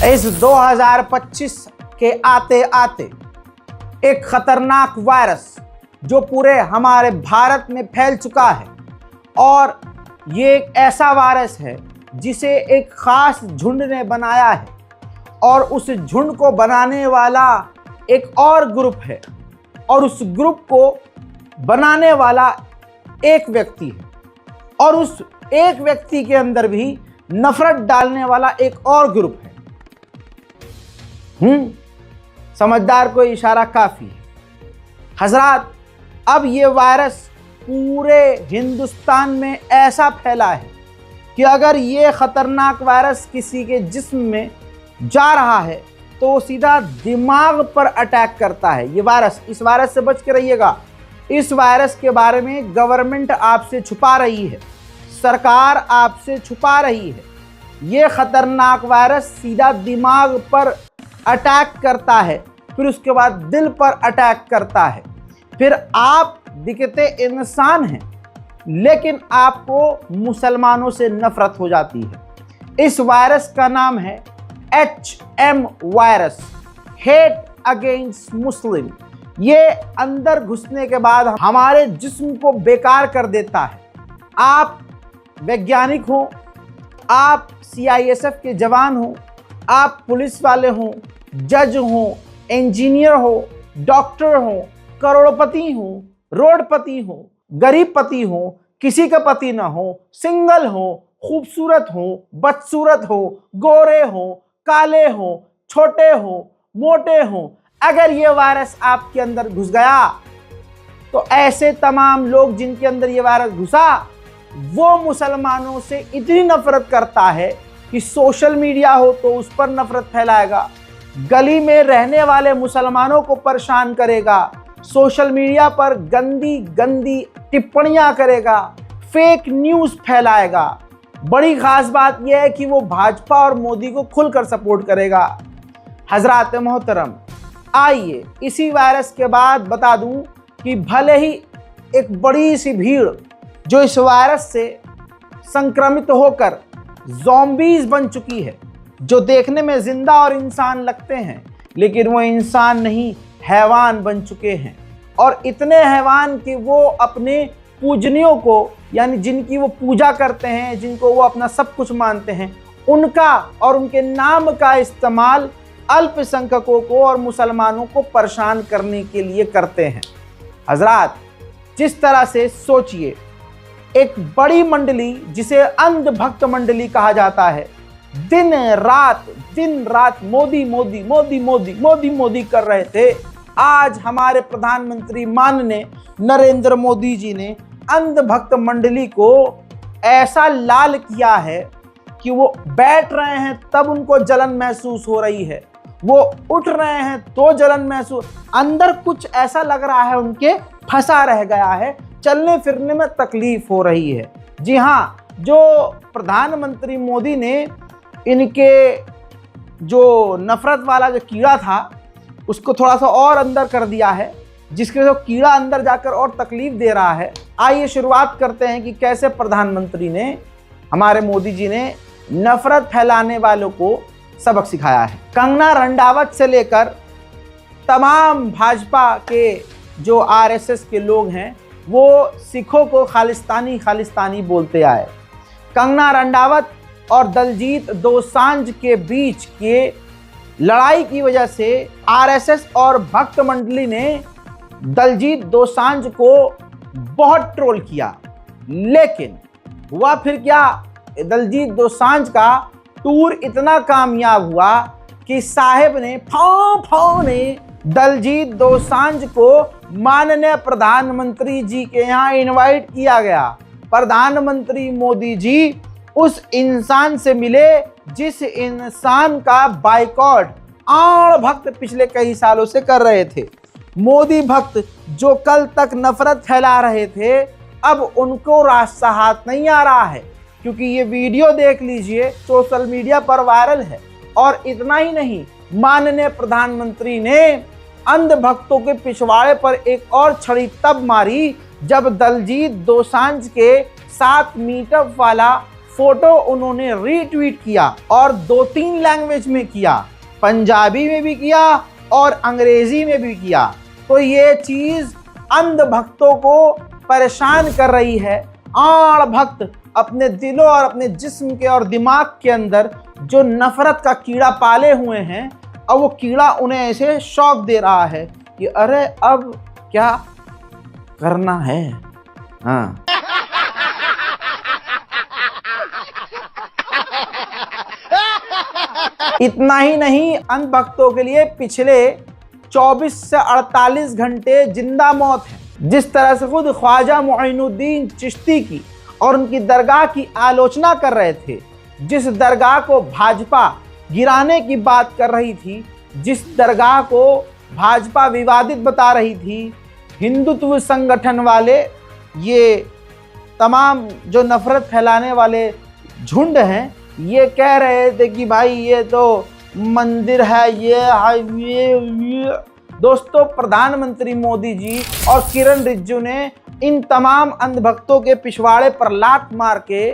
इस 2025 के आते आते एक खतरनाक वायरस जो पूरे हमारे भारत में फैल चुका है, और ये एक ऐसा वायरस है जिसे एक खास झुंड ने बनाया है, और उस झुंड को बनाने वाला एक और ग्रुप है, और उस ग्रुप को बनाने वाला एक व्यक्ति है, और उस एक व्यक्ति के अंदर भी नफरत डालने वाला एक और ग्रुप है। समझदार को इशारा काफी है। हजरात, अब ये वायरस पूरे हिंदुस्तान में ऐसा फैला है कि अगर ये खतरनाक वायरस किसी के जिस्म में जा रहा है तो वो सीधा दिमाग पर अटैक करता है। ये वायरस, इस वायरस से बच के रहिएगा। इस वायरस के बारे में गवर्नमेंट आपसे छुपा रही है, सरकार आपसे छुपा रही है। ये खतरनाक वायरस सीधा दिमाग पर अटैक करता है, फिर उसके बाद दिल पर अटैक करता है। फिर आप दिखते इंसान हैं, लेकिन आपको मुसलमानों से नफरत हो जाती है। इस वायरस का नाम है HM वायरस, हेट अगेंस्ट मुस्लिम। ये अंदर घुसने के बाद हमारे जिस्म को बेकार कर देता है। आप वैज्ञानिक हो, आप CISF के जवान हो, आप पुलिस वाले हो, जज हो, इंजीनियर हो, डॉक्टर हो, करोड़पति हो, रोडपति हो, गरीब पति हो, किसी का पति ना हो, सिंगल हो, खूबसूरत हो, बदसूरत हो, गोरे हो, काले हो, छोटे हो, मोटे हो, अगर ये वायरस आपके अंदर घुस गया तो ऐसे तमाम लोग जिनके अंदर ये वायरस घुसा वो मुसलमानों से इतनी नफरत करता है कि सोशल मीडिया हो तो उस पर नफरत फैलाएगा, गली में रहने वाले मुसलमानों को परेशान करेगा, सोशल मीडिया पर गंदी गंदी टिप्पणियां करेगा, फेक न्यूज़ फैलाएगा। बड़ी खास बात यह है कि वो भाजपा और मोदी को खुलकर सपोर्ट करेगा। हजरात मोहतरम, आइए इसी वायरस के बाद बता दूं कि भले ही एक बड़ी सी भीड़ जो इस वायरस से संक्रमित होकर ज़ॉम्बीज़ बन चुकी है, जो देखने में जिंदा और इंसान लगते हैं लेकिन वो इंसान नहीं, हैवान बन चुके हैं। और इतने हैवान कि वो अपने पूजनियों को, यानी जिनकी वो पूजा करते हैं, जिनको वो अपना सब कुछ मानते हैं, उनका और उनके नाम का इस्तेमाल अल्पसंख्यकों को और मुसलमानों को परेशान करने के लिए करते हैं। हजरात, जिस तरह से सोचिए, एक बड़ी मंडली जिसे अंधभक्त मंडली कहा जाता है, दिन रात मोदी मोदी मोदी मोदी मोदी मोदी कर रहे थे। आज हमारे प्रधानमंत्री माननीय नरेंद्र मोदी जी ने अंधभक्त मंडली को ऐसा लाल किया है कि वो बैठ रहे हैं तब उनको जलन महसूस हो रही है, वो उठ रहे हैं तो जलन महसूस, अंदर कुछ ऐसा लग रहा है उनके फंसा रह गया है, चलने फिरने में तकलीफ हो रही है। जी हाँ, जो प्रधानमंत्री मोदी ने इनके जो नफरत वाला जो कीड़ा था उसको थोड़ा सा और अंदर कर दिया है, जिसके जो कीड़ा अंदर जाकर और तकलीफ दे रहा है। आइए शुरुआत करते हैं कि कैसे प्रधानमंत्री ने, हमारे मोदी जी ने नफरत फैलाने वालों को सबक सिखाया है। कंगना रंडावत से लेकर तमाम भाजपा के जो RSS के लोग हैं वो सिखों को खालिस्तानी खालिस्तानी बोलते आए। कंगना रंडावत और दलजीत दोसांझ के बीच के लड़ाई की वजह से RSS और भक्त मंडली ने दलजीत दोसांझ को बहुत ट्रोल किया, लेकिन हुआ फिर क्या, दलजीत दोसांझ का टूर इतना कामयाब हुआ कि साहेब ने फां ने दलजीत दोसांझ को माननीय प्रधानमंत्री जी के यहाँ इनवाइट किया गया। प्रधानमंत्री मोदी जी उस इंसान से मिले जिस इंसान का बाइकॉट आड़ भक्त पिछले कई सालों से कर रहे थे। मोदी भक्त जो कल तक नफरत फैला रहे थे, अब उनको रास्ता हाथ नहीं आ रहा है, क्योंकि ये वीडियो देख लीजिए, सोशल मीडिया पर वायरल है। और इतना ही नहीं, माननीय प्रधानमंत्री ने अंध भक्तों के पिछवाड़े पर एक और छड़ी तब मारी जब दलजीत दोसांझ के 7 मीटर वाला फोटो उन्होंने रीट्वीट किया और 2-3 लैंग्वेज में किया, पंजाबी में भी किया और अंग्रेजी में भी किया। तो ये चीज अंध भक्तों को परेशान कर रही है। आड़ भक्त अपने दिलों और अपने जिस्म के और दिमाग के अंदर जो नफरत का कीड़ा पाले हुए हैं, अब वो कीड़ा उन्हें ऐसे शौक दे रहा है कि अरे अब क्या करना है। हाँ, इतना ही नहीं, अंध भक्तों के लिए पिछले 24 से 48 घंटे जिंदा मौत है। जिस तरह से खुद ख्वाजा मुइनुद्दीन चिश्ती की और उनकी दरगाह की आलोचना कर रहे थे, जिस दरगाह को भाजपा गिराने की बात कर रही थी, जिस दरगाह को भाजपा विवादित बता रही थी, हिंदुत्व संगठन वाले, ये तमाम जो नफरत फैलाने वाले झुंड हैं, ये कह रहे थे कि भाई ये तो मंदिर है, ये। दोस्तों, प्रधानमंत्री मोदी जी और किरण रिजिजू ने इन तमाम अंधभक्तों के पिछवाड़े पर लात मार के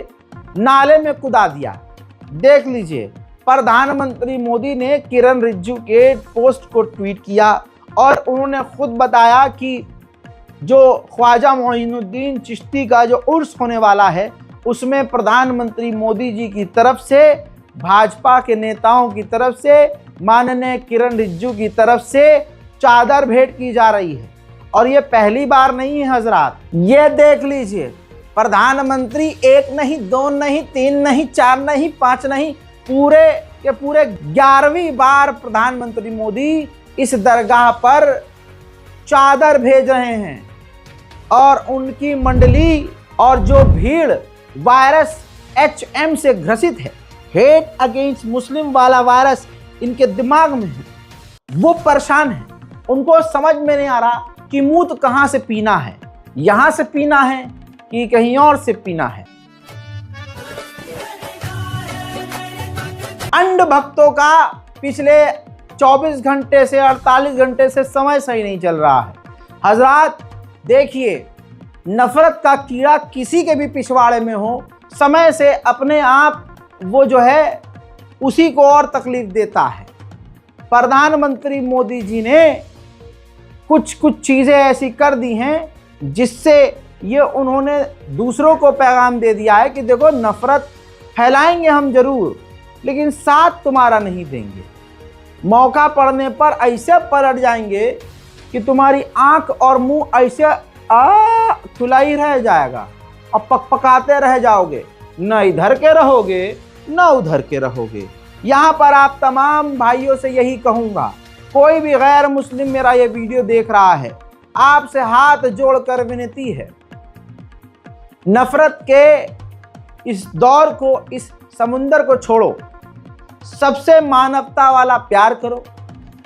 नाले में कूदा दिया। देख लीजिए, प्रधानमंत्री मोदी ने किरण रिजिजू के पोस्ट को ट्वीट किया और उन्होंने खुद बताया कि जो ख्वाजा मुइनुद्दीन चिश्ती का जो उर्स होने वाला है, उसमें प्रधानमंत्री मोदी जी की तरफ से, भाजपा के नेताओं की तरफ से, माननीय किरण रिजिजू की तरफ से चादर भेंट की जा रही है। और ये पहली बार नहीं है हजरात, ये देख लीजिए, प्रधानमंत्री 1 नहीं, 2 नहीं, 3 नहीं, 4 नहीं, 5 नहीं, पूरे के पूरे 11वीं बार प्रधानमंत्री मोदी इस दरगाह पर चादर भेज रहे हैं। और उनकी मंडली और जो भीड़ वायरस HM से ग्रसित है, हेट अगेंस्ट मुस्लिम वाला वायरस इनके दिमाग में है, वो परेशान है। उनको समझ में नहीं आ रहा कि मूत कहां से पीना है, यहां से पीना है कि कहीं और से पीना है। अंध भक्तों का पिछले 24 घंटे से 48 घंटे से समय सही नहीं चल रहा है। हजरात देखिए, नफरत का कीड़ा किसी के भी पिछवाड़े में हो, समय से अपने आप वो जो है उसी को और तकलीफ देता है। प्रधानमंत्री मोदी जी ने कुछ चीज़ें ऐसी कर दी हैं जिससे ये उन्होंने दूसरों को पैगाम दे दिया है कि देखो, नफरत फैलाएंगे हम जरूर, लेकिन साथ तुम्हारा नहीं देंगे। मौका पड़ने पर ऐसे पलट जाएंगे कि तुम्हारी आंख और मुंह ऐसे खुला ही रह जाएगा और पकपकाते रह जाओगे, न इधर के रहोगे न उधर के रहोगे। यहाँ पर आप तमाम भाइयों से यही कहूँगा, कोई भी गैर मुस्लिम मेरा ये वीडियो देख रहा है, आपसे हाथ जोड़कर विनती है, नफरत के इस दौर को, इस समुंदर को छोड़ो, सबसे मानवता वाला प्यार करो।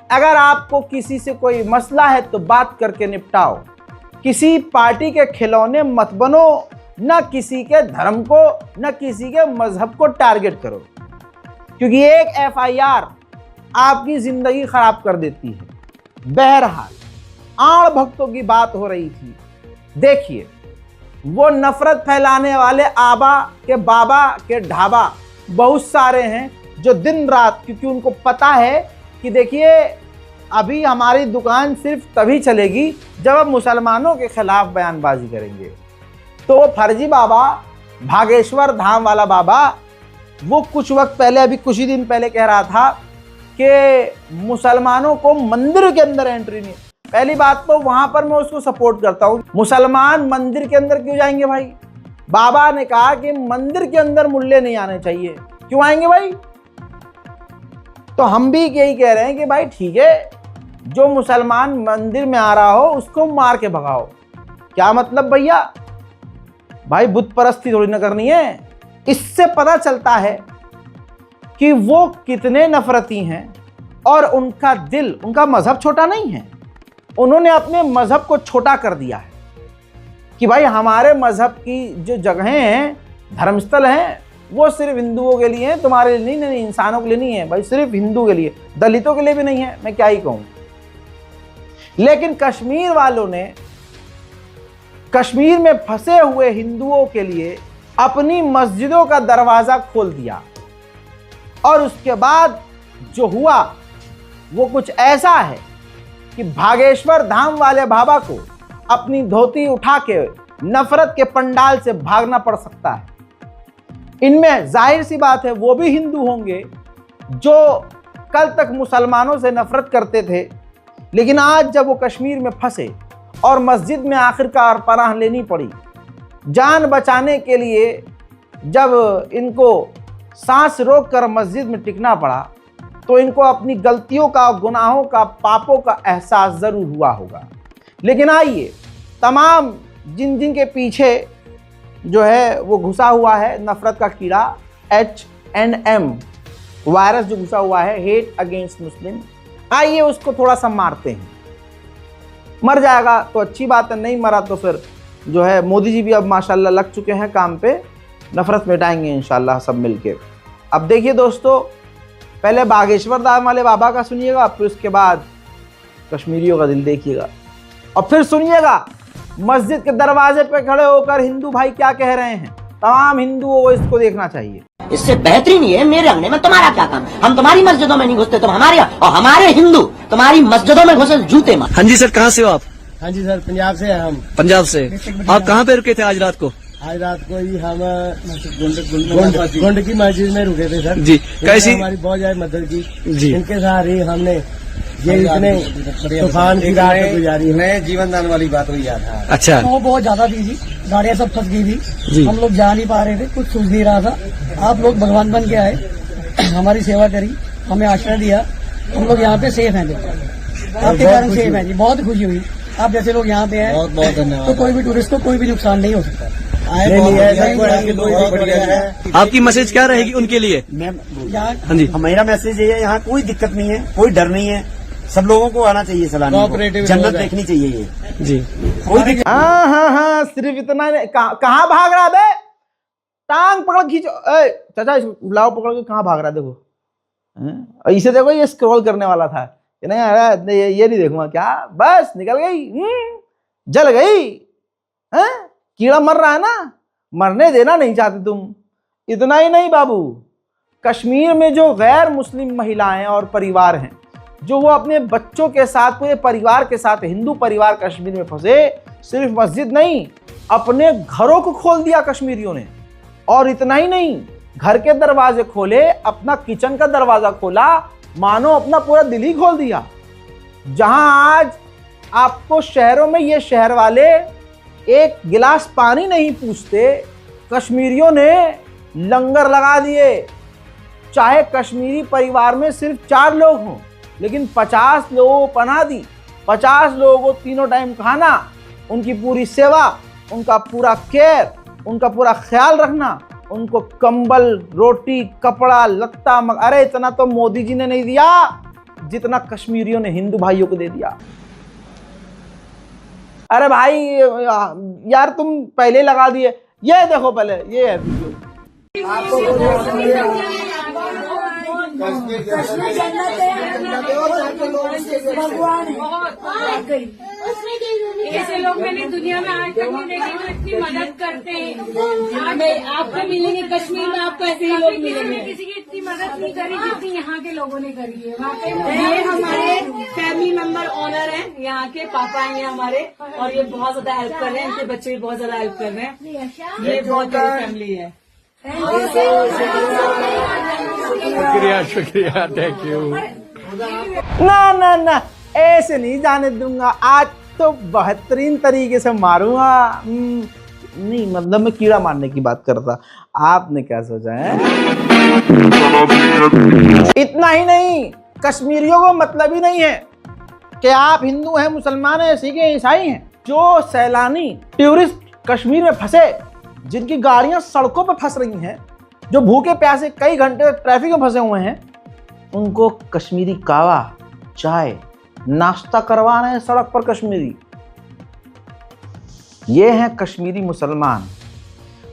अगर आपको किसी से कोई मसला है तो बात करके निपटाओ। किसी पार्टी के खिलौने मत बनो, न किसी के धर्म को न किसी के मजहब को टारगेट करो, क्योंकि एक FIR आपकी जिंदगी खराब कर देती है। बहरहाल, आड़ भक्तों की बात हो रही थी। देखिए, वो नफरत फैलाने वाले आबा के बाबा के ढाबा बहुत सारे हैं जो दिन रात, क्योंकि उनको पता है कि देखिए अभी हमारी दुकान सिर्फ तभी चलेगी जब हम मुसलमानों के खिलाफ बयानबाजी करेंगे। तो वो फर्जी बाबा, भागेश्वर धाम वाला बाबा, वो कुछ वक्त पहले, अभी कुछ ही दिन पहले कह रहा था कि मुसलमानों को मंदिर के अंदर एंट्री नहीं। पहली बात तो वहां पर मैं उसको सपोर्ट करता हूँ। मुसलमान मंदिर के अंदर क्यों जाएंगे भाई? बाबा ने कहा कि मंदिर के अंदर मुल्ले नहीं आने चाहिए, क्यों आएंगे भाई? तो हम भी यही कह रहे हैं कि भाई ठीक है, जो मुसलमान मंदिर में आ रहा हो उसको मार के भगाओ। क्या मतलब भैया? भाई बुत परस्ती थोड़ी ना करनी है। इससे पता चलता है कि वो कितने नफरती हैं और उनका दिल, उनका मजहब छोटा नहीं है। उन्होंने अपने मजहब को छोटा कर दिया है कि भाई हमारे मजहब की जो जगहें हैं, धर्मस्थल हैं, वो सिर्फ हिंदुओं के लिए हैं, तुम्हारे लिए नहीं, इंसानों के लिए नहीं है भाई, सिर्फ हिंदू के लिए, दलितों के लिए भी नहीं है। मैं क्या ही कहूँ। लेकिन कश्मीर वालों ने कश्मीर में फंसे हुए हिंदुओं के लिए अपनी मस्जिदों का दरवाजा खोल दिया और उसके बाद जो हुआ वो कुछ ऐसा है कि भागेश्वर धाम वाले बाबा को अपनी धोती उठा के नफरत के पंडाल से भागना पड़ सकता है। इनमें जाहिर सी बात है वो भी हिंदू होंगे जो कल तक मुसलमानों से नफरत करते थे, लेकिन आज जब वो कश्मीर में फंसे और मस्जिद में आखिरकार पनाह लेनी पड़ी, जान बचाने के लिए जब इनको सांस रोक कर मस्जिद में टिकना पड़ा, तो इनको अपनी गलतियों का, गुनाहों का, पापों का एहसास ज़रूर हुआ होगा। लेकिन आइए, तमाम जिन जिन के पीछे जो है वो घुसा हुआ है नफ़रत का कीड़ा H&M वायरस जो घुसा हुआ है, हेट अगेंस्ट मुस्लिम, आइए उसको थोड़ा सा मारते हैं। मर जाएगा तो अच्छी बात है, नहीं मरा तो फिर जो है मोदी जी भी अब माशाल्लाह लग चुके हैं काम पे, नफ़रत मिटाएंगे इंशाल्लाह सब मिलके। अब देखिए दोस्तों, पहले बागेश्वर धाम वाले बाबा का सुनिएगा, फिर उसके बाद कश्मीरियों का दिल देखिएगा, और फिर सुनिएगा मस्जिद के दरवाजे पे खड़े होकर हिंदू भाई क्या कह रहे हैं। तमाम हिंदुओं को इसको देखना चाहिए। इससे बेहतरीन ये, मेरे अंगने में तुम्हारा क्या काम? हम तुम्हारी मस्जिदों में नहीं घुसते, तुम हमारे, और हमारे हिंदू तुम्हारी मस्जिदों में घुसे जूते मार। हाँ जी सर, कहाँ से हो आप? हाँ जी सर, पंजाब से हैं हम। पंजाब से। आप कहाँ पे रुके थे आज रात को? आज रात को ही हम गोंड की मस्जिद में रुके थे सर जी। कैसी? हमारी बहुत ज्यादा मदद की जी। इनके साथ ही हमने ये इतने तूफान की रात गुजारी है। जीवन दान वाली बात हुई याद है। अच्छा। वो बहुत ज्यादा थी जी, गाड़ियाँ सब फंस गई थी, हम लोग जा नहीं पा रहे थे, कुछ सूझ नहीं रहा था। आप लोग भगवान बन के आए, हमारी सेवा करी, हमें आश्रय दिया, हम लोग यहाँ पे सेफ हैं। आपके कारण सेफ हैं जी, बहुत खुशी हुई। आप जैसे लोग यहाँ पे हैं, बहुत बहुत धन्यवाद। तो कोई भी टूरिस्ट को कोई भी नुकसान नहीं हो सकता। आपकी मैसेज क्या रहेगी उनके लिए? यहाँ हाँ जी। मेरा मैसेज ये है, यहाँ कोई दिक्कत नहीं है, कोई डर नहीं है, सब लोगों को आना चाहिए सलामी को, जन्नत देखनी चाहिए ये जी। कोई दिक्कत। हाँ, सिर्फ इतना नहीं। कहाँ भाग रहा बे? टांग पकड़ खींचो। चाचा इसको बुलाओ, पकड़ के कहाँ भाग रहा देखो। इसे देखो, ये स्क्रॉल करने वाला था, नहीं अरे ये नहीं देखूंगा क्या, बस निकल गई, जल गई। कीड़ा मर रहा है ना, मरने देना नहीं चाहते तुम। इतना ही नहीं बाबू, कश्मीर में जो गैर मुस्लिम महिलाएं और परिवार हैं, जो वो अपने बच्चों के साथ, पूरे परिवार के साथ, हिंदू परिवार कश्मीर में फंसे, सिर्फ मस्जिद नहीं, अपने घरों को खोल दिया कश्मीरियों ने। और इतना ही नहीं, घर के दरवाजे खोले, अपना किचन का दरवाजा खोला, मानो अपना पूरा दिल ही खोल दिया। जहां आज आपको शहरों में ये शहर वाले एक गिलास पानी नहीं पूछते, कश्मीरियों ने लंगर लगा दिए। चाहे कश्मीरी परिवार में सिर्फ 4 लोग हों, लेकिन 50 लोगों को पनाह दी, 50 लोगों को तीनों टाइम खाना, उनकी पूरी सेवा, उनका पूरा केयर, उनका पूरा ख्याल रखना, उनको कंबल, रोटी, कपड़ा, लत्ता, अरे इतना तो मोदी जी ने नहीं दिया जितना कश्मीरियों ने हिंदू भाइयों को दे दिया। अरे भाई यार, तुम पहले लगा दिए, ये देखो पहले, ये है वीडियो। ऐसे लोग मैंने दुनिया में आज तक नहीं देखे जो इतनी मदद करते हैं। आपको मिलेंगे कश्मीर में, आपको ऐसे ही लोग मिलेंगे। किसी की इतनी मदद नहीं करी जितनी यहाँ के लोगों ने करी है। वाकई ये हमारे फैमिली मेंबर ऑनर हैं, यहाँ के पापा हैं हमारे, और ये बहुत ज्यादा हेल्प कर रहे हैं, इनके बच्चे भी बहुत ज्यादा हेल्प कर रहे हैं। ये बहुत बड़ी फैमिली है। शुक्रिया, थैंक यू। ना, ऐसे नहीं जाने दूंगा, आज तो बेहतरीन तरीके से मारूंगा। नहीं, मतलब मैं कीड़ा मारने की बात करता, आपने क्या सोचा है? इतना ही नहीं, कश्मीरियों को मतलब ही नहीं है कि आप हिंदू हैं, मुसलमान हैं, सिख हैं, ईसाई हैं। जो सैलानी टूरिस्ट कश्मीर में फंसे, जिनकी गाड़ियां सड़कों पर फंस रही हैं, जो भूखे प्यासे कई घंटे ट्रैफिक में फंसे हुए हैं, उनको कश्मीरी कावा, चाय, नाश्ता करवा रहे हैं सड़क पर कश्मीरी। ये हैं कश्मीरी मुसलमान।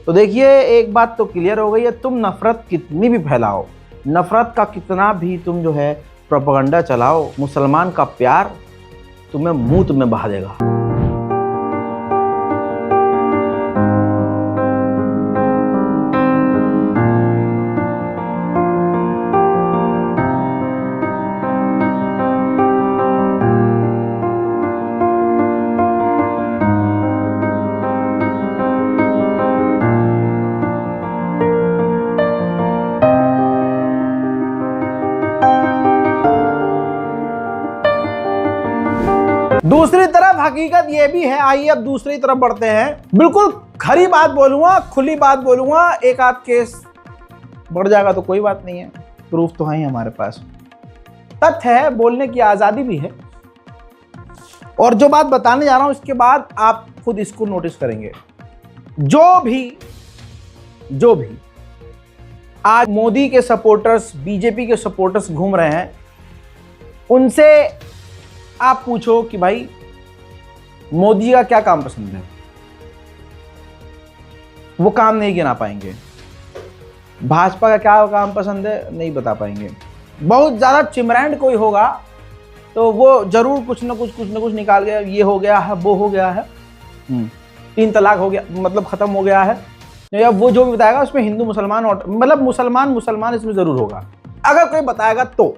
तो देखिए, एक बात तो क्लियर हो गई है, तुम नफरत कितनी भी फैलाओ, नफरत का कितना भी तुम जो है प्रोपेगेंडा चलाओ, मुसलमान का प्यार तुम्हें मुंह में बहा देगा। दूसरी तरफ हकीकत यह भी है, आइए अब दूसरी तरफ बढ़ते हैं। बिल्कुल खरी बात बोलूंगा, खुली बात बोलूंगा, एक आध केस बढ़ जाएगा तो कोई बात नहीं है, प्रूफ तो है ही हमारे पास, तथ्य है, बोलने की आजादी भी है। और जो बात बताने जा रहा हूं इसके बाद आप खुद इसको नोटिस करेंगे। जो भी आज मोदी के सपोर्टर्स, बीजेपी के सपोर्टर्स घूम रहे हैं, उनसे आप पूछो कि भाई मोदी का क्या काम पसंद है, वो काम नहीं गिना पाएंगे। भाजपा का क्या काम पसंद है, नहीं बता पाएंगे। बहुत ज्यादा चिमरैंड कोई होगा तो वो जरूर कुछ ना कुछ निकाल गया, ये हो गया है, वो हो गया है, 3 तलाक हो गया, मतलब खत्म हो गया है, या वो जो भी बताएगा उसमें हिंदू मुसलमान और मतलब मुसलमान इसमें जरूर होगा, अगर कोई बताएगा तो।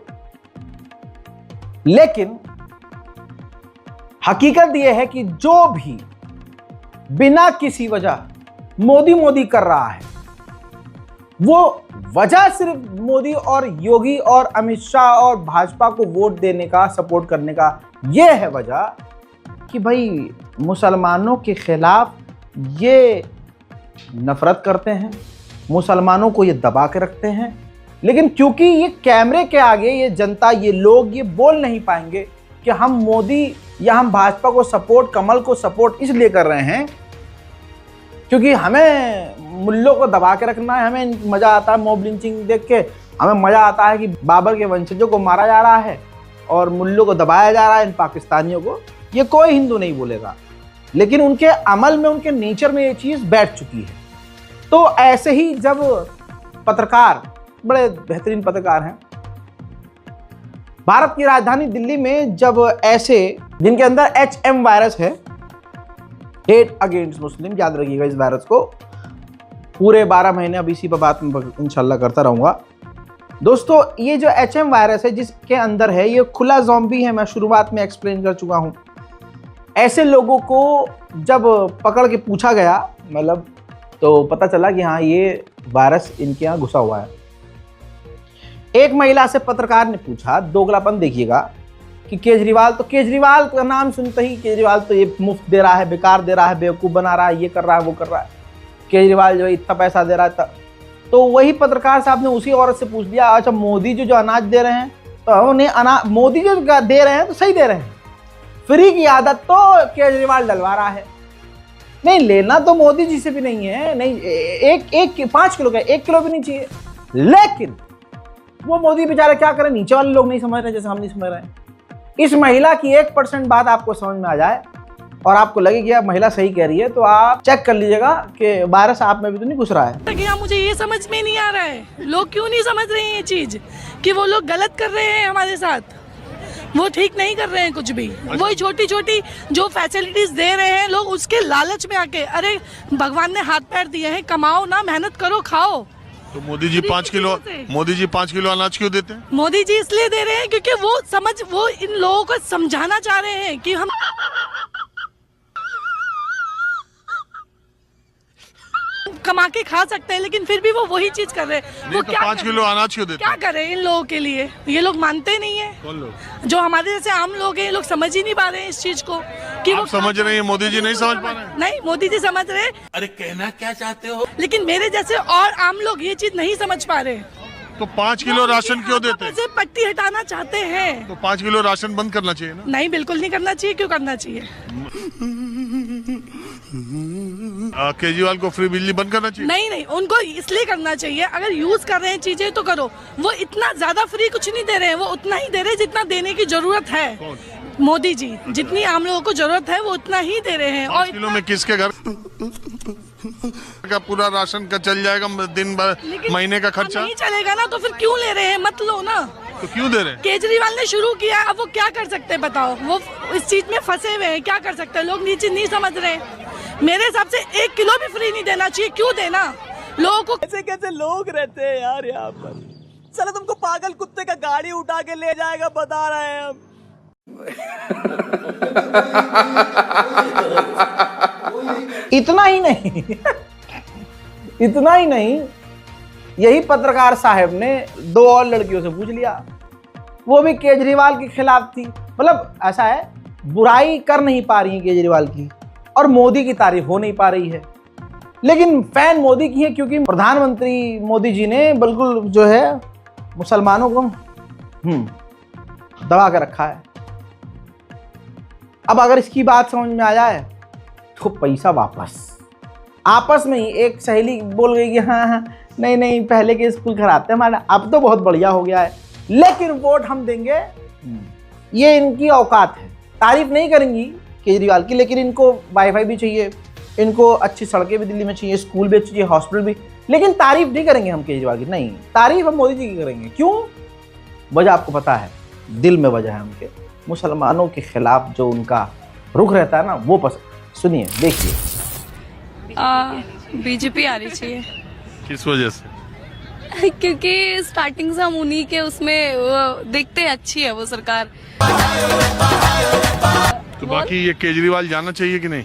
लेकिन हकीकत यह है कि जो भी बिना किसी वजह मोदी कर रहा है, वो वजह सिर्फ मोदी और योगी और अमित शाह और भाजपा को वोट देने का, सपोर्ट करने का यह है वजह कि भाई मुसलमानों के खिलाफ ये नफरत करते हैं, मुसलमानों को ये दबा के रखते हैं। लेकिन क्योंकि ये कैमरे के आगे ये जनता, ये लोग ये बोल नहीं पाएंगे कि हम मोदी या हम भाजपा को सपोर्ट, कमल को सपोर्ट इसलिए कर रहे हैं क्योंकि हमें मुल्लों को दबा के रखना है, हमें मजा आता है मॉब लिंचिंग देख के, हमें मजा आता है कि बाबर के वंशजों को मारा जा रहा है और मुल्लों को दबाया जा रहा है, इन पाकिस्तानियों को। ये कोई हिंदू नहीं बोलेगा, लेकिन उनके अमल में, उनके नेचर में ये चीज बैठ चुकी है। तो ऐसे ही जब पत्रकार, बड़े बेहतरीन पत्रकार हैं, भारत की राजधानी दिल्ली में जब ऐसे जिनके अंदर HM वायरस है, हेट अगेंस्ट मुस्लिम, याद रखिएगा इस वायरस को, पूरे 12 महीने अब इसी पर बात इंशाल्लाह करता रहूंगा। दोस्तों ये जो HM वायरस है जिसके अंदर है, ये खुला ज़ॉम्बी है, मैं शुरुआत में एक्सप्लेन कर चुका हूं। ऐसे लोगों को जब पकड़ के पूछा गया, मतलब तो पता चला कि हाँ ये वायरस इनके यहाँ घुसा हुआ है। एक महिला से पत्रकार ने पूछा, दोगलापन देखिएगा, कि केजरीवाल का नाम सुनते ही केजरीवाल तो ये मुफ्त दे रहा है, बेकार दे रहा है, बेवकूफ़ बना रहा है, ये कर रहा है, वो कर रहा है, केजरीवाल जो है इतना पैसा दे रहा है। तो वही पत्रकार साहब ने उसी औरत से पूछ लिया, अच्छा मोदी जो अनाज दे रहे हैं, तो उन्हें मोदी जो दे रहे हैं तो सही दे रहे हैं, फ्री की आदत तो केजरीवाल डलवा रहा है। नहीं, लेना तो मोदी जी से भी नहीं है, नहीं एक 5 किलो का 1 किलो भी नहीं चाहिए, लेकिन वो मोदी बेचारे क्या करें, नीचे वाले लोग नहीं समझ रहे जैसे हम नहीं समझ रहे हैं। इस महिला की 1% बात आपको समझ में आ जाए और आपको लगे कि महिला सही कह रही है, तो आप चेक कर लीजिएगा कि वायरस आप में भी तो नहीं घुस रहा है। मुझे ये समझ में नहीं आ रहा है, लोग क्यों नहीं समझ रहे हैं ये चीज कि वो लोग गलत कर रहे हैं हमारे साथ, वो ठीक नहीं कर रहे हैं कुछ भी। वही छोटी छोटी जो फैसिलिटीज दे रहे हैं लोग, उसके लालच में आके, अरे भगवान ने हाथ पैर दिए हैं, कमाओ ना, मेहनत करो, खाओ। तो मोदी जी 5 किलो अनाज क्यों देते हैं? मोदी जी इसलिए दे रहे हैं क्योंकि वो इन लोगों को समझाना चाह रहे हैं कि हम कमा के खा सकते हैं, लेकिन फिर भी वो वही चीज कर रहे हैं। वो तो क्या 5 किलो अनाज क्यों देते हैं? क्या करें इन लोगों के लिए? ये लोग मानते नहीं है। कौन लोग? जो हमारे जैसे आम लोग हैं, ये लोग समझ ही नहीं पा रहे हैं इस चीज को कि आप समझ रहे हैं, मोदी जी नहीं समझ पा रहे हैं। नहीं, मोदी जी समझ रहे। अरे कहना क्या चाहते हो? लेकिन मेरे जैसे और आम लोग ये चीज नहीं समझ पा रहे। तो 5 किलो राशन क्यों देते हैं? पट्टी हटाना चाहते हैं। तो 5 किलो राशन बंद करना चाहिए ना? नहीं, बिल्कुल नहीं करना चाहिए। क्यों करना चाहिए? केजरीवाल को फ्री बिजली बंद करना चाहिए? नहीं, उनको इसलिए करना चाहिए, अगर यूज कर रहे हैं चीजें तो करो। वो इतना ज्यादा फ्री कुछ नहीं दे रहे हैं, वो उतना ही दे रहे हैं जितना देने की जरूरत है। कौन? मोदी जी जितनी आम लोगों को जरूरत है वो उतना ही दे रहे हैं। 5 किलो में किसके घर का पूरा राशन का चल जाएगा दिन भर, महीने का खर्चा? नहीं चलेगा ना, तो फिर क्यों ले रहे हैं? मत लो ना। तो क्यों दे रहे हैं? केजरीवाल ने शुरू किया, अब वो क्या कर सकते हैं बताओ? वो इस चीज में फंसे हुए हैं, क्या कर सकते हैं? लोग नीचे नहीं समझ रहे। मेरे हिसाब से 1 किलो भी फ्री नहीं देना चाहिए। क्यों देना लोगों को? कैसे कैसे लोग रहते हैं यार यहाँ पर। चलो तुमको पागल कुत्ते का गाड़ी उठा के ले जाएगा, बता रहे हैं हम। इतना ही नहीं इतना ही नहीं, यही पत्रकार साहब ने 2 और लड़कियों से पूछ लिया, वो भी केजरीवाल के खिलाफ थी। मतलब ऐसा है, बुराई कर नहीं पा रही है केजरीवाल की और मोदी की तारीफ हो नहीं पा रही है, लेकिन फैन मोदी की है क्योंकि प्रधानमंत्री मोदी जी ने बिल्कुल जो है मुसलमानों को दबा के रखा है। अब अगर इसकी बात समझ में आ जाए तो पैसा वापस। आपस में ही एक सहेली बोल गई कि हाँ नहीं पहले के स्कूल कराते हमारे, अब तो बहुत बढ़िया हो गया है, लेकिन वोट हम देंगे। ये इनकी औकात है। तारीफ नहीं करेंगी केजरीवाल की, लेकिन इनको वाईफाई भी चाहिए, इनको अच्छी सड़कें भी दिल्ली में चाहिए, स्कूल भी चाहिए, हॉस्पिटल भी, लेकिन तारीफ नहीं करेंगे हम केजरीवाल की। नहीं, तारीफ हम मोदी जी की करेंगे। क्यों? वजह आपको पता है, दिल में वजह है उनके। मुसलमानों के खिलाफ जो उनका रुख रहता है ना, वो पसंद। सुनिए, देखिए। बीजेपी आनी चाहिए। किस वजह से? क्योंकि स्टार्टिंग से हम उन्हीं के उसमें देखते हैं, अच्छी है वो सरकार। तो बाकी ये केजरीवाल जाना चाहिए कि नहीं?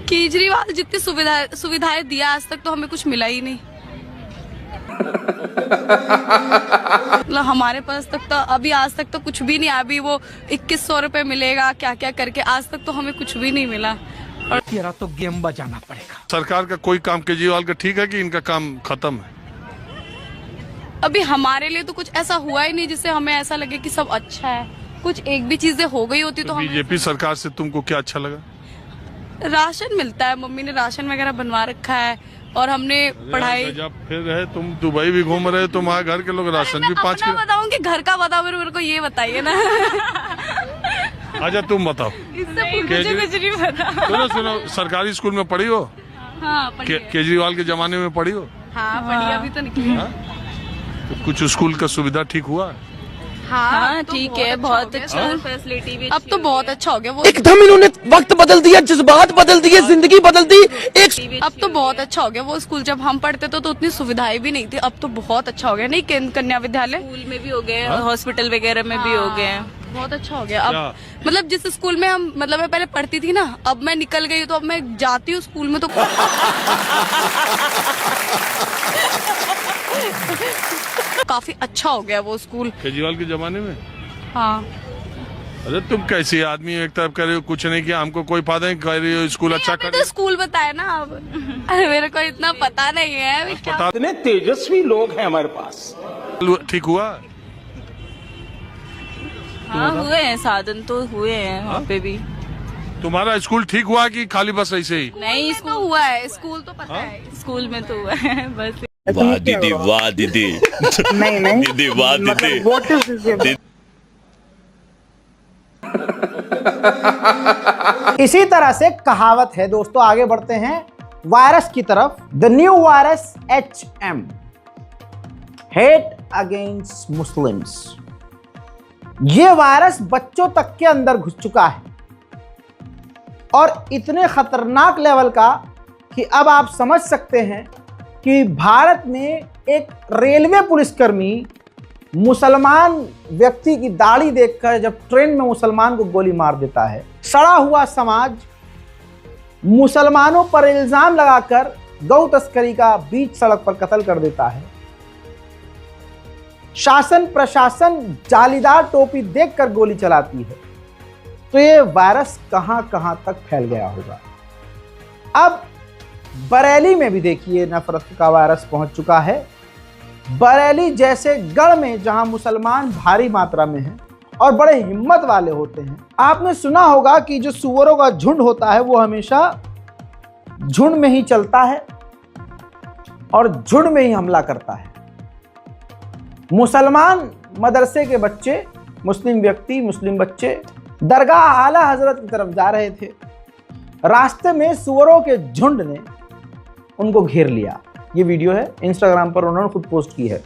केजरीवाल जितनी सुविधाएं दिया आज तक तो हमें कुछ मिला ही नहीं। मतलब हमारे पास तक तो अभी आज तक तो कुछ भी नहीं। अभी वो 2100 रुपए मिलेगा क्या क्या करके, आज तक तो हमें कुछ भी नहीं मिला। और तेरा तो गेम बजाना पड़ेगा। सरकार का कोई काम केजरीवाल का ठीक है कि इनका काम खत्म है? अभी हमारे लिए तो कुछ ऐसा हुआ ही नहीं जिससे हमें ऐसा लगे कि सब अच्छा है। कुछ एक भी चीजें हो गई होती तो बीजेपी सरकार से तुमको क्या अच्छा लगा? राशन मिलता है, मम्मी ने राशन वगैरह बनवा रखा है, और हमने पढ़ाई। जब फिर रहे तुम दुबई भी घूम रहे, तुम्हारे घर के लोग राशन भी 5 किलो। बताऊंगी घर का बताओ, मेरे को ये बताइए ना। अच्छा तुम बताओ। इससे मुझे कुछ नहीं पता। सुनो, सरकारी स्कूल में पढ़ी हो? हाँ, केजरीवाल के जमाने में पढ़ी हो? हाँ, पढ़ी, अभी तो निकली। तो कुछ स्कूल का सुविधा ठीक हुआ? हाँ, ठीक है, बहुत अच्छा फैसिलिटी भी। अब तो बहुत अच्छा हो गया वो। एकदम इन्होंने वक्त बदल दिया, जज्बात बदल दिए, जिंदगी बदल दी। अब तो बहुत अच्छा हो गया वो स्कूल। जब हम पढ़ते तो उतनी सुविधाएं भी नहीं थी, अब तो बहुत अच्छा हो गया। नहीं, कन्या विद्यालय स्कूल में भी हो गए, हॉस्पिटल वगैरह में भी हो गए, बहुत अच्छा हो गया। अब मतलब जिस स्कूल में हम मतलब मैं पहले पढ़ती थी ना, अब मैं निकल गई तो अब मैं जाती हूँ स्कूल में तो काफी अच्छा हो गया वो स्कूल केजरीवाल के जमाने में। हाँ। अरे तुम कैसे आदमी, एक तरफ कह रहे हो कुछ नहीं किया, हमको कोई फायदा नहीं, कह रही हो स्कूल अच्छा कर। तो स्कूल बताया ना अब। अरे मेरे को इतना पता नहीं है। इतने तेजस्वी लोग हैं हमारे पास। ठीक हुआ? हाँ, हुए हैं, साधन तो हुए हैं वहाँ पे भी। तुम्हारा स्कूल ठीक हुआ कि खाली बस ऐसे ही? नहीं, स्कूल तो हुआ है, स्कूल तो पता है, स्कूल में तो हुआ है बस। वाह दीदी, वाह दीदी। नहीं दीदी, वाह दीदी। इसी तरह से कहावत है दोस्तों। आगे बढ़ते हैं वायरस की तरफ। The new virus HM, hate against Muslims. ये वायरस बच्चों तक के अंदर घुस चुका है और इतने खतरनाक लेवल का कि अब आप समझ सकते हैं कि भारत में एक रेलवे पुलिसकर्मी मुसलमान व्यक्ति की दाढ़ी देखकर जब ट्रेन में मुसलमान को गोली मार देता है। सड़ा हुआ समाज मुसलमानों पर इल्जाम लगाकर गौ तस्करी का बीच सड़क पर कत्ल कर देता है। शासन प्रशासन जालीदार टोपी देखकर गोली चलाती है। तो ये वायरस कहां कहां तक फैल गया होगा। अब बरेली में भी देखिए नफरत का वायरस पहुंच चुका है। बरेली जैसे गढ़ में जहां मुसलमान भारी मात्रा में हैं और बड़े हिम्मत वाले होते हैं। आपने सुना होगा कि जो सुअरों का झुंड होता है वो हमेशा झुंड में ही चलता है और झुंड में ही हमला करता है। मुसलमान मदरसे के बच्चे, मुस्लिम व्यक्ति, मुस्लिम बच्चे दरगाह आला हजरत की तरफ जा रहे थे। रास्ते में सुअरों के झुंड ने उनको घेर लिया। ये वीडियो है, इंस्टाग्राम पर उन्होंने खुद पोस्ट की है।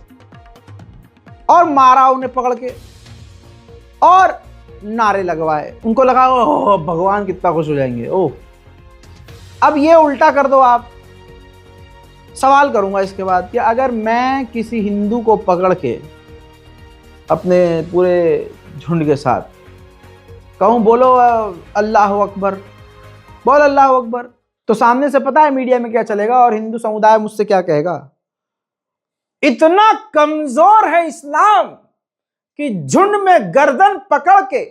और मारा उन्हें पकड़ के और नारे लगवाए। उनको लगा ओह भगवान कितना खुश हो जाएंगे। ओह, अब ये उल्टा कर दो आप। सवाल करूंगा इसके बाद कि अगर मैं किसी हिंदू को पकड़ के अपने पूरे झुंड के साथ कहूं बोलो अल्लाह अकबर, बोल अल्लाह अकबर, तो सामने से पता है मीडिया में क्या चलेगा और हिंदू समुदाय मुझसे क्या कहेगा। इतना कमजोर है इस्लाम कि झुंड में गर्दन पकड़ के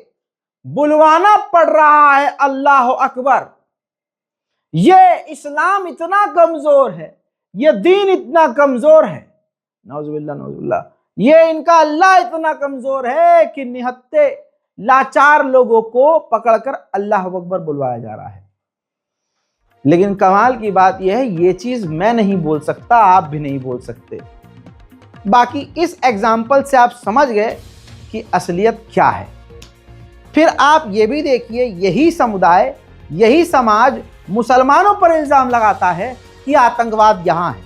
बुलवाना पड़ रहा है अल्लाह अकबर। ये इस्लाम इतना कमजोर है, ये दीन इतना कमजोर है, नौजुबिल्लाह नौजुबिल्लाह, ये इनका अल्लाह इतना कमजोर है कि निहत्ते लाचार लोगों को पकड़कर अल्लाह अकबर बुलवाया जा रहा है। लेकिन कमाल की बात यह है, ये चीज मैं नहीं बोल सकता, आप भी नहीं बोल सकते। बाकी इस एग्जाम्पल से आप समझ गए कि असलियत क्या है। फिर आप ये भी देखिए, यही समुदाय, यही समाज मुसलमानों पर इल्जाम लगाता है कि आतंकवाद यहां है,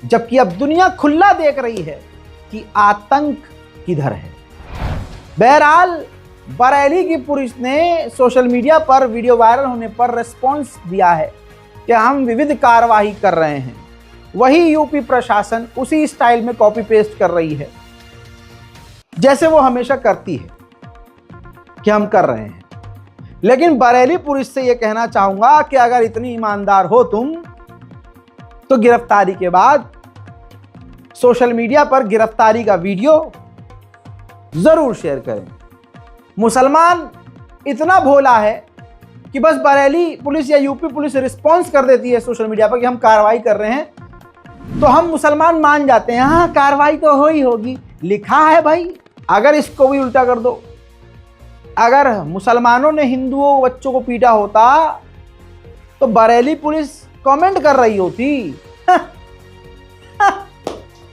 जबकि अब दुनिया खुला देख रही है कि आतंक किधर है। बहरहाल बरेली की पुलिस ने सोशल मीडिया पर वीडियो वायरल होने पर रिस्पॉन्स दिया है कि हम विविध कार्रवाई कर रहे हैं। वही यूपी प्रशासन उसी स्टाइल में कॉपी पेस्ट कर रही है जैसे वो हमेशा करती है कि हम कर रहे हैं। लेकिन बरेली पुलिस से ये कहना चाहूंगा कि अगर इतनी ईमानदार हो तुम, तो गिरफ्तारी के बाद सोशल मीडिया पर गिरफ्तारी का वीडियो जरूर शेयर करें। मुसलमान इतना भोला है कि बस बरेली पुलिस या यूपी पुलिस रिस्पॉन्स कर देती है सोशल मीडिया पर कि हम कार्रवाई कर रहे हैं, तो हम मुसलमान मान जाते हैं, हाँ कार्रवाई तो हो ही होगी, लिखा है भाई। अगर इसको भी उल्टा कर दो, अगर मुसलमानों ने हिंदुओं बच्चों को पीटा होता तो बरेली पुलिस कमेंट कर रही होती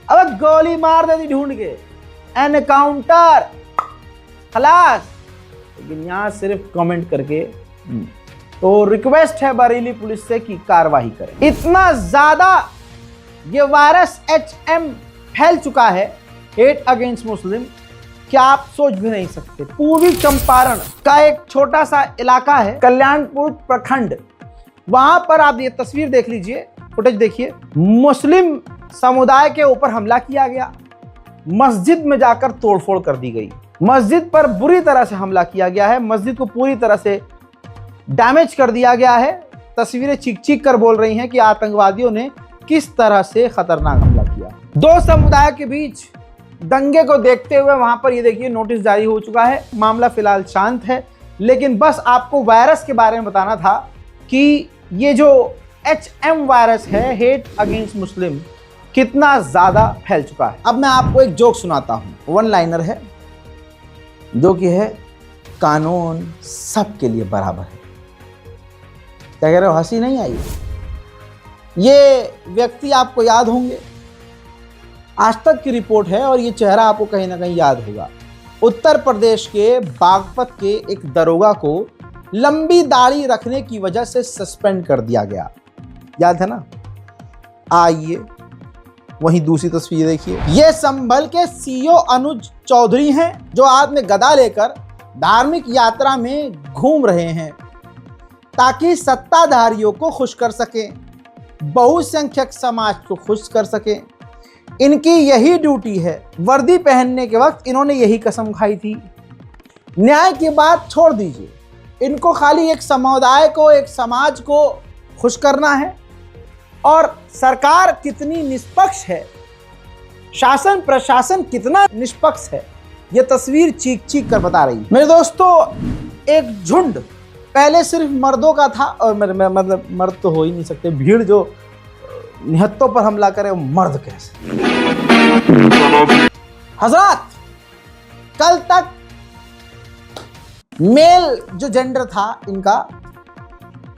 अब गोली मार देती ढूंढ के, एनकाउंटर, खलास। लेकिन यहां सिर्फ कमेंट करके। तो रिक्वेस्ट है बरेली पुलिस से कि कार्रवाई करें। इतना ज्यादा ये वायरस HM फैल चुका है, हेट अगेंस्ट मुस्लिम, कि आप सोच भी नहीं सकते। पूर्वी चंपारण का एक छोटा सा इलाका है, कल्याणपुर प्रखंड, वहां पर आप ये तस्वीर देख लीजिए, फुटेज देखिए। मुस्लिम समुदाय के ऊपर हमला किया गया, मस्जिद में जाकर तोड़फोड़ कर दी गई, मस्जिद पर बुरी तरह से हमला किया गया है, मस्जिद को पूरी तरह से डैमेज कर दिया गया है। तस्वीरें चीख चीख कर बोल रही हैं कि आतंकवादियों ने किस तरह से खतरनाक हमला किया। दो समुदाय के बीच दंगे को देखते हुए वहां पर ये देखिए नोटिस जारी हो चुका है। मामला फिलहाल शांत है, लेकिन बस आपको वायरस के बारे में बताना था कि ये जो HM वायरस है, हेट अगेंस्ट मुस्लिम, कितना ज्यादा फैल चुका है। अब मैं आपको एक जोक सुनाता हूं, वन लाइनर है, जो कि है कानून सबके लिए बराबर है। क्या कह रहे हो, हंसी नहीं आई? ये व्यक्ति आपको याद होंगे, आज तक की रिपोर्ट है और ये चेहरा आपको कहीं ना कहीं याद होगा। उत्तर प्रदेश के बागपत के एक दरोगा को लंबी दाढ़ी रखने की वजह से सस्पेंड कर दिया गया, याद है ना? आइए वहीं दूसरी तस्वीर देखिए। ये संभल के CEO अनुज चौधरी हैं, जो हाथ में गदा लेकर धार्मिक यात्रा में घूम रहे हैं ताकि सत्ताधारियों को खुश कर सकें, बहुसंख्यक समाज को खुश कर सकें। इनकी यही ड्यूटी है। वर्दी पहनने के वक्त इन्होंने यही कसम खाई थी। न्याय की बात छोड़ दीजिए, इनको खाली एक समुदाय को, एक समाज को खुश करना है। और सरकार कितनी निष्पक्ष है, शासन प्रशासन कितना निष्पक्ष है, यह तस्वीर चीख चीख कर बता रही है। मेरे दोस्तों, एक झुंड पहले सिर्फ मर्दों का था, और मतलब मर्द तो हो ही नहीं सकते, भीड़ जो निहत्तों पर हमला करे वो मर्द कैसे? हजरात, कल तक मेल जो जेंडर था इनका,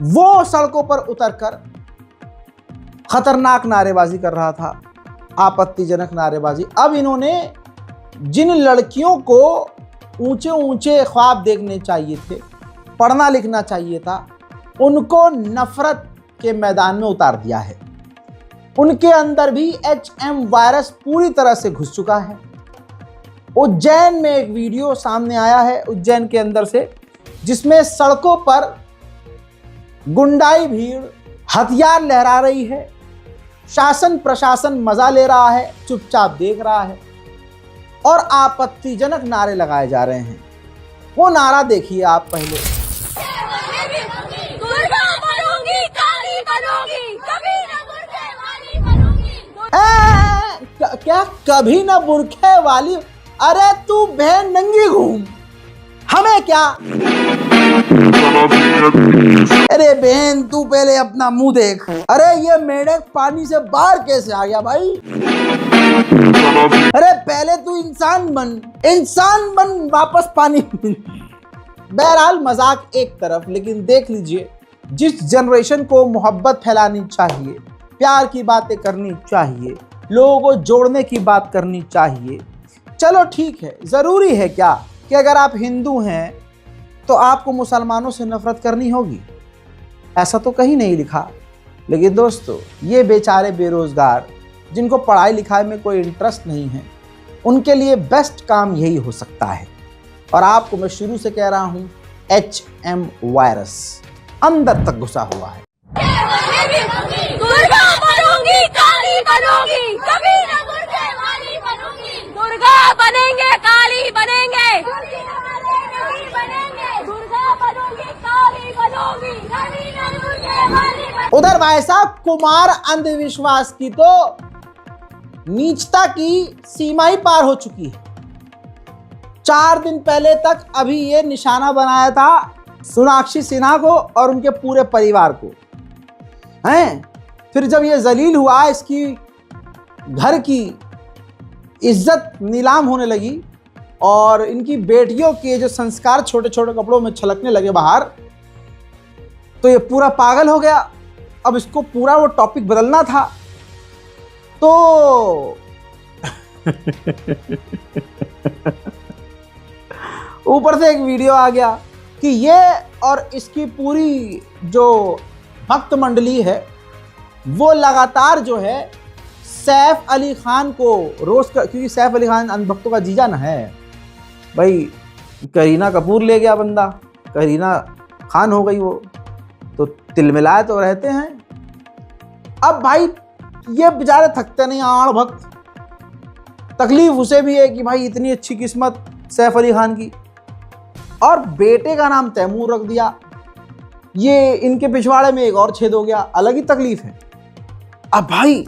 वो सड़कों पर उतरकर खतरनाक नारेबाजी कर रहा था, आपत्तिजनक नारेबाजी। अब इन्होंने जिन लड़कियों को ऊंचे ऊंचे ख्वाब देखने चाहिए थे, पढ़ना लिखना चाहिए था, उनको नफरत के मैदान में उतार दिया है। उनके अंदर भी HM वायरस पूरी तरह से घुस चुका है। उज्जैन में एक वीडियो सामने आया है, उज्जैन के अंदर से, जिसमें सड़कों पर गुंडाई भीड़ हथियार लहरा रही है। शासन प्रशासन मजा ले रहा है, चुपचाप देख रहा है और आपत्तिजनक नारे लगाए जा रहे हैं। वो नारा देखिए आप पहले। क्या कभी ना बुरखे वाली अरे तू बहन नंगी घूम, हमें क्या। अरे बहन तू पहले अपना मुंह देख। अरे ये मेढक पानी से बाहर कैसे आ गया भाई। अरे पहले तू इंसान बन वापस पानी। बहरहाल मजाक एक तरफ, लेकिन देख लीजिए जिस जनरेशन को मोहब्बत फैलानी चाहिए, प्यार की बातें करनी चाहिए, लोगों को जोड़ने की बात करनी चाहिए। चलो ठीक है, ज़रूरी है क्या कि अगर आप हिंदू हैं तो आपको मुसलमानों से नफरत करनी होगी? ऐसा तो कहीं नहीं लिखा। लेकिन दोस्तों, ये बेचारे बेरोज़गार जिनको पढ़ाई लिखाई में कोई इंटरेस्ट नहीं है, उनके लिए बेस्ट काम यही हो सकता है। और आपको मैं शुरू से कह रहा हूँ, HM वायरस अंदर तक घुसा हुआ है। दुर्गा बनूंगी, काली बनूंगी, कभी न दुर्गा वाली बनूंगी। दुर्गा बनेंगे, काली बनेंगे, दुर्गा बनूंगी, काली बनूंगी, कभी न दुर्गा वाली बनूंगी। उधर भाई साहब कुमार अंधविश्वास की तो नीचता की सीमा ही पार हो चुकी है। 4 दिन पहले तक अभी ये निशाना बनाया था सोनाक्षी सिन्हा को और उनके पूरे परिवार को, हैं? फिर जब ये जलील हुआ, इसकी घर की इज्जत नीलाम होने लगी और इनकी बेटियों के जो संस्कार छोटे छोटे कपड़ों में छलकने लगे बाहर, तो ये पूरा पागल हो गया। अब इसको पूरा वो टॉपिक बदलना था, तो ऊपर से एक वीडियो आ गया कि ये और इसकी पूरी जो भक्त मंडली है वो लगातार जो है सैफ अली खान को रोस्ट कर, क्योंकि सैफ अली खान अंधभक्तों का जीजा ना है भाई। करीना कपूर ले गया बंदा, करीना खान हो गई वो, तो तिलमिलाए तो रहते हैं। अब भाई ये बेचारे थकते नहीं, आड़ भक्त। तकलीफ उसे भी है कि भाई इतनी अच्छी किस्मत सैफ अली खान की, और बेटे का नाम तैमूर रख दिया। ये इनके पिछवाड़े में एक और छेद हो गया, अलग ही तकलीफ है। अब भाई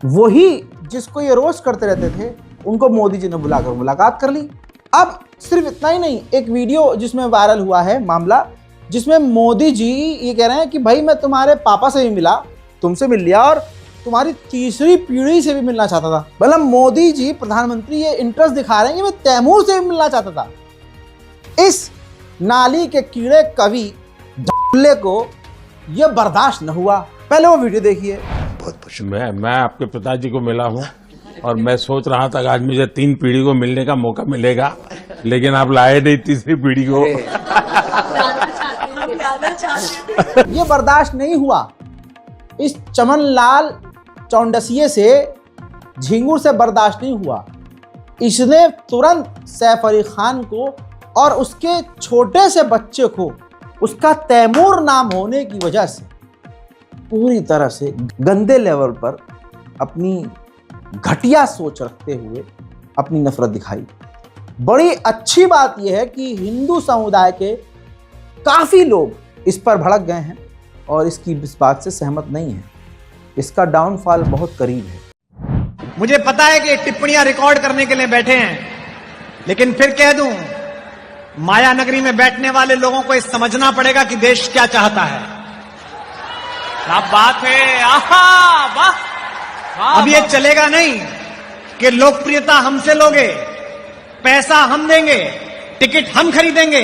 वही जिसको ये रोस्ट करते रहते थे, उनको मोदी जी ने बुलाकर मुलाकात कर ली। अब सिर्फ इतना ही नहीं, एक वीडियो जिसमें वायरल हुआ है मामला, जिसमें मोदी जी ये कह रहे हैं कि भाई मैं तुम्हारे पापा से भी मिला, तुमसे मिल लिया, और तुम्हारी तीसरी पीढ़ी से भी मिलना चाहता था। मतलब मोदी जी प्रधानमंत्री ये इंटरेस्ट दिखा रहे हैं कि मैं तैमूर से भी मिलना चाहता था। इस नाली के कीड़े कवि ढुल्ले को यह बर्दाश्त न हुआ। पहले वो वीडियो देखिए। मैं आपके पिताजी को मिला हूँ और मैं सोच रहा था कि आज मुझे 3 पीढ़ी को मिलने का मौका मिलेगा, लेकिन आप लाए नहीं तीसरी पीढ़ी को। ये बर्दाश्त नहीं हुआ। इस चमन लाल चौंडसिये से, झिंगुर से बर्दाश्त नहीं हुआ। इसने तुरंत सैफ अली खान को और उसके छोटे से बच्चे को उसका तैमूर नाम होने की वजह से पूरी तरह से गंदे लेवल पर अपनी घटिया सोच रखते हुए अपनी नफरत दिखाई। बड़ी अच्छी बात यह है कि हिंदू समुदाय के काफ़ी लोग इस पर भड़क गए हैं और इस बात से सहमत नहीं है। इसका डाउनफॉल बहुत करीब है। मुझे पता है कि टिप्पणियां रिकॉर्ड करने के लिए बैठे हैं, लेकिन फिर कह दूं, माया नगरी में बैठने वाले लोगों को ये समझना पड़ेगा कि देश क्या चाहता है। क्या बात है, आहा, वाह। अब ये चलेगा नहीं कि लोकप्रियता हमसे लोगे, पैसा हम देंगे, टिकट हम खरीदेंगे,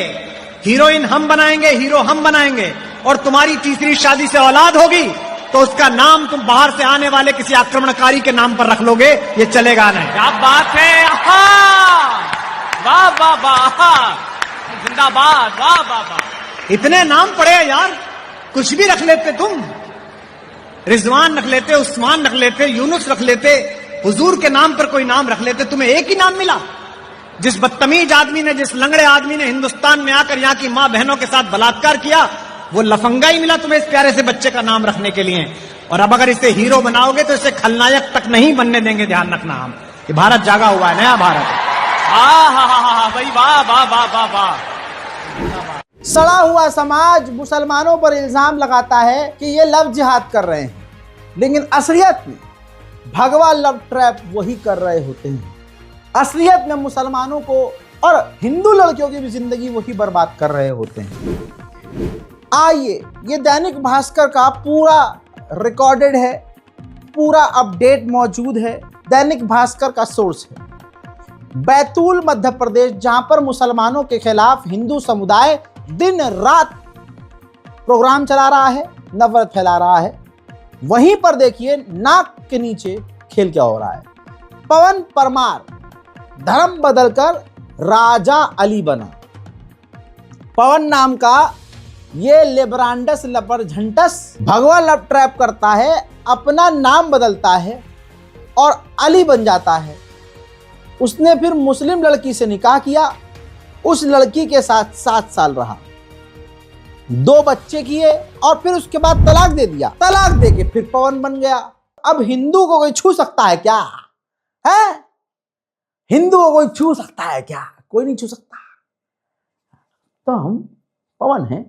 हीरोइन हम बनाएंगे, हीरो हम बनाएंगे, और तुम्हारी तीसरी शादी से औलाद होगी तो उसका नाम तुम बाहर से आने वाले किसी आक्रमणकारी के नाम पर रख लोगे। ये चलेगा नहीं। क्या बात है, वाह वाह वाह, जिंदाबाद, वाह वाह वाह। इतने नाम पड़े यार, कुछ भी रख लेते तुम। रिजवान रख लेते, उस्मान रख लेते, यूनुस रख लेते, हुजूर के नाम पर कोई नाम रख लेते। तुम्हें एक ही नाम मिला। जिस बदतमीज आदमी ने, जिस लंगड़े आदमी ने हिंदुस्तान में आकर यहाँ की मां बहनों के साथ बलात्कार किया, वो लफंगा ही मिला तुम्हें इस प्यारे से बच्चे का नाम रखने के लिए। और अब अगर इसे हीरो बनाओगे तो इसे खलनायक तक नहीं बनने देंगे। ध्यान रखना, हम ये भारत जागा हुआ है, नया भारत। भाई वाह वाह वाह वाह वाह। सड़ा हुआ समाज मुसलमानों पर इल्जाम लगाता है कि ये लव जिहाद कर रहे हैं, लेकिन असलियत में भगवा लव ट्रैप वही कर रहे होते हैं। असलियत में मुसलमानों को और हिंदू लड़कियों की भी जिंदगी वही बर्बाद कर रहे होते हैं। आइए, ये दैनिक भास्कर का पूरा रिकॉर्डेड है, पूरा अपडेट मौजूद है, दैनिक भास्कर का सोर्स है। बैतूल मध्य प्रदेश, जहां पर मुसलमानों के खिलाफ हिंदू समुदाय दिन रात प्रोग्राम चला रहा है, नफरत फैला रहा है, वहीं पर देखिए नाक के नीचे खेल क्या हो रहा है। पवन परमार धर्म बदलकर राजा अली बना। पवन नाम का ये लेब्रांडस लपरझंटस भगवा लव ट्रैप करता है, अपना नाम बदलता है और अली बन जाता है। उसने फिर मुस्लिम लड़की से निकाह किया, उस लड़की के साथ 7 साल रहा, 2 बच्चे किए और फिर उसके बाद तलाक दे दिया। तलाक देके फिर पवन बन गया। अब हिंदू को कोई छू सकता है क्या? है हिंदू को कोई छू सकता है क्या? कोई नहीं छू सकता। तो हम पवन हैं,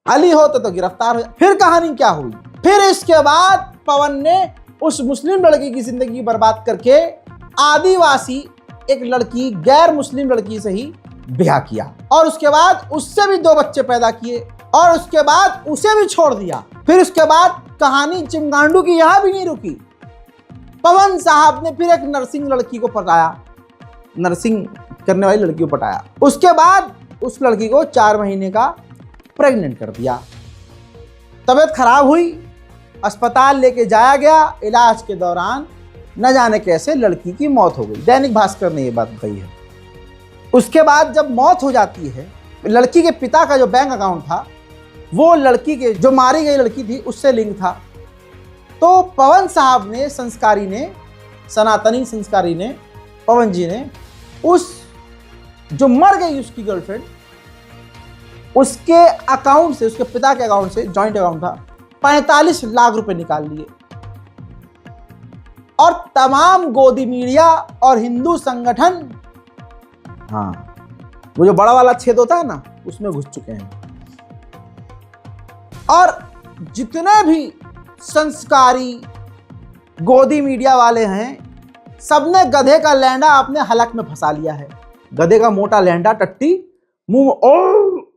अली होते तो गिरफ्तार हो। फिर कहानी क्या हुई? फिर इसके बाद पवन ने उस मुस्लिम लड़की की जिंदगी बर्बाद करके आदिवासी एक लड़की, गैर मुस्लिम लड़की से ही ब्याह किया और उसके बाद उससे भी 2 बच्चे पैदा किए और उसके बाद उसे भी छोड़ दिया। फिर उसके बाद कहानी चिमगांडू की यहां भी नहीं रुकी। पवन साहब ने फिर एक नर्सिंग लड़की को पटाया, नर्सिंग करने वाली लड़की को पटाया। उसके बाद उस लड़की को 4 महीने का प्रेग्नेंट कर दिया। तबीयत खराब हुई, अस्पताल लेके जाया गया, इलाज के दौरान न जाने कैसे लड़की की मौत हो गई। दैनिक भास्कर ने यह बात बताई है। उसके बाद जब मौत हो जाती है, लड़की के पिता का जो बैंक अकाउंट था वो लड़की के, जो मारी गई लड़की थी, उससे लिंक था। तो पवन साहब ने, संस्कारी ने, सनातनी संस्कारी ने, पवन जी ने उस जो मर गई उसकी गर्लफ्रेंड, उसके अकाउंट से, उसके पिता के अकाउंट से, जॉइंट अकाउंट था, 45 लाख रुपए निकाल लिए और तमाम गोदी मीडिया और हिंदू संगठन, हाँ वो जो बड़ा वाला छेद होता है ना, उसमें घुस चुके हैं। और जितने भी संस्कारी गोदी मीडिया वाले हैं, सबने गधे का लैंडा अपने हलक में फंसा लिया है। गधे का मोटा लैंडा, टट्टी मुंह में,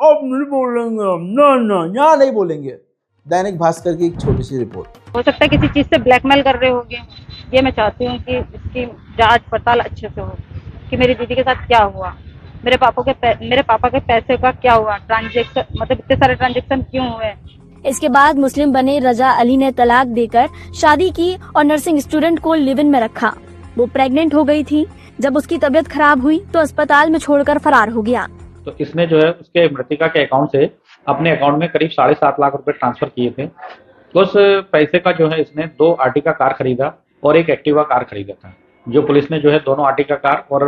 अब नहीं बोलेंगे हम, ना यहाँ नहीं बोलेंगे। दैनिक भास्कर की एक छोटी सी रिपोर्ट। हो सकता है किसी चीज से ब्लैकमेल कर रहे होंगे। ये मैं चाहती हूँ कि इसकी जांच पड़ताल अच्छे से हो कि मेरी दीदी के साथ क्या हुआ, मेरे पापा के पैसे का क्या हुआ, ट्रांजेक्शन, मतलब इतने सारे ट्रांजेक्शन क्यों हुए। इसके बाद मुस्लिम बने रजा अली ने तलाक देकर शादी की और नर्सिंग स्टूडेंट को लिव इन में रखा। वो प्रेग्नेंट हो गई थी। जब उसकी तबीयत खराब हुई तो अस्पताल में छोड़कर फरार हो गया। तो इसने जो है उसके मृतिका के अकाउंट से अपने अकाउंट में करीब 7.5 लाख रुपए ट्रांसफर किए थे। उस पैसे का जो है इसने 2 आर्टिका कार खरीदा और एक एक्टिवा कार खरीदा था, जो पुलिस ने जो है दोनों आर्टिका कार और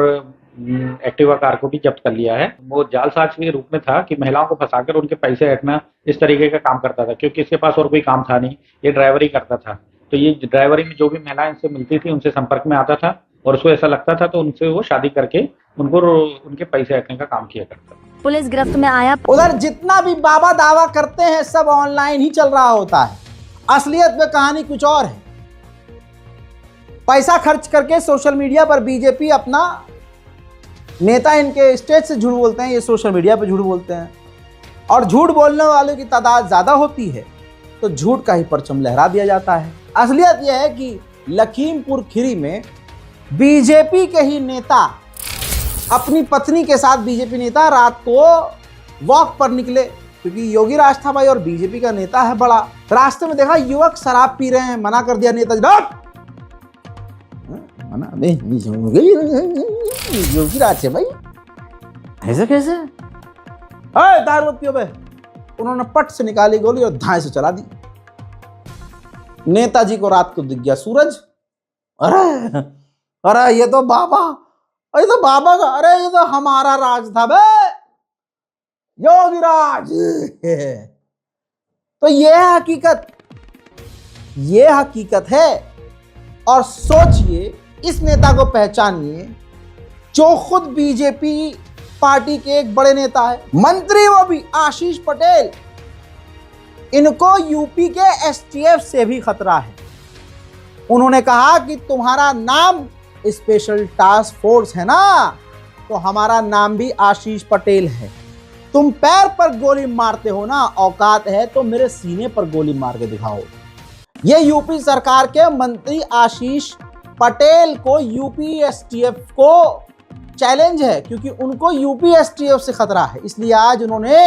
एक्टिवा कार को भी जब्त कर लिया है। वो जालसाज के रूप में था कि महिलाओं को फंसाकर उनके पैसे हटना, इस तरीके का काम करता था, क्योंकि इसके पास और कोई काम था नहीं, ये ड्राइवरी करता था। तो ये ड्राइवरी में जो भी महिलाएं इनसे मिलती थी उनसे संपर्क में आता था और उसको ऐसा लगता था तो उनसे वो शादी करके उनको उनके पैसे हटने का काम किया करता था। पुलिस गिरफ्त में आया। उधर जितना भी बाबा दावा करते हैं सब ऑनलाइन ही चल रहा होता है, असलियत में कहानी कुछ और है। पैसा खर्च करके सोशल मीडिया पर बीजेपी अपना नेता, इनके स्टेज से झूठ बोलते हैं, ये सोशल मीडिया पर झूठ बोलते हैं और झूठ बोलने वालों की तादाद ज्यादा होती है तो झूठ का ही परचम लहरा दिया जाता है। असलियत यह है कि लखीमपुर खीरी में बीजेपी के ही नेता अपनी पत्नी के साथ, बीजेपी नेता रात को वॉक पर निकले, क्योंकि योगी राज था भाई और बीजेपी का नेता है बड़ा। रास्ते में देखा युवक शराब पी रहे हैं, मना कर दिया नेता जी, मना नहीं, योगी राज है भाई, ऐसे कैसे दारू मत पियो बे। उन्होंने पट से निकाली गोली और धाए से चला दी। नेताजी को रात को दिख गया सूरज। अरे अरे ये तो बाबा, ये तो बाबा का, अरे ये तो हमारा राज था बे, योगी राज। तो ये हकीकत, ये हकीकत है। और सोचिए, इस नेता को पहचानिए जो खुद बीजेपी पार्टी के एक बड़े नेता है, मंत्री वो भी, आशीष पटेल। इनको यूपी के एसटीएफ से भी खतरा है। उन्होंने कहा कि तुम्हारा नाम स्पेशल टास्क फोर्स है ना, तो हमारा नाम भी आशीष पटेल है। तुम पैर पर गोली मारते हो ना, औकात है तो मेरे सीने पर गोली मार के दिखाओ। ये यूपी सरकार के मंत्री आशीष पटेल को यूपी एसटीएफ को चैलेंज है, क्योंकि उनको यूपी एसटीएफ से खतरा है, इसलिए आज उन्होंने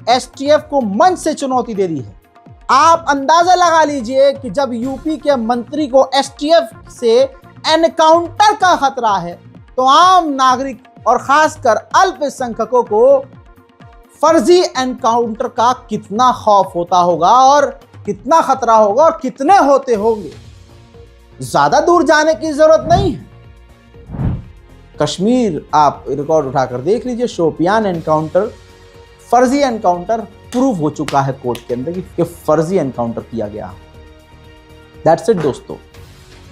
एसटीएफ को मंच से चुनौती दे दी है। आप अंदाजा लगा लीजिए कि जब यूपी के मंत्री को एसटीएफ से एनकाउंटर का खतरा है, तो आम नागरिक और खासकर अल्पसंख्यकों को फर्जी एनकाउंटर का कितना खौफ होता होगा और कितना खतरा होगा और कितने होते होंगे। ज्यादा दूर जाने की जरूरत नहीं है। कश्मीर आप रिकॉर्ड उठाकर देख लीजिए, शोपियान एनकाउंटर फर्जी एनकाउंटर प्रूव हो चुका है कोर्ट के अंदर कि फर्जी एनकाउंटर किया गया। दैट्स इट दोस्तों,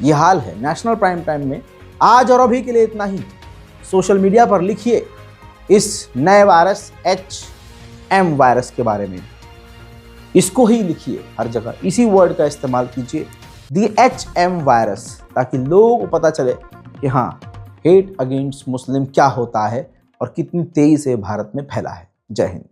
ये हाल है नेशनल प्राइम टाइम में। आज और अभी के लिए इतना ही। सोशल मीडिया पर लिखिए इस नए वायरस HM वायरस के बारे में, इसको ही लिखिए हर जगह, इसी वर्ड का इस्तेमाल कीजिए, दी HM वायरस, ताकि लोगों को पता चले कि हाँ, हेट अगेंस्ट मुस्लिम क्या होता है और कितनी तेजी से भारत में फैला है। जय हिंद।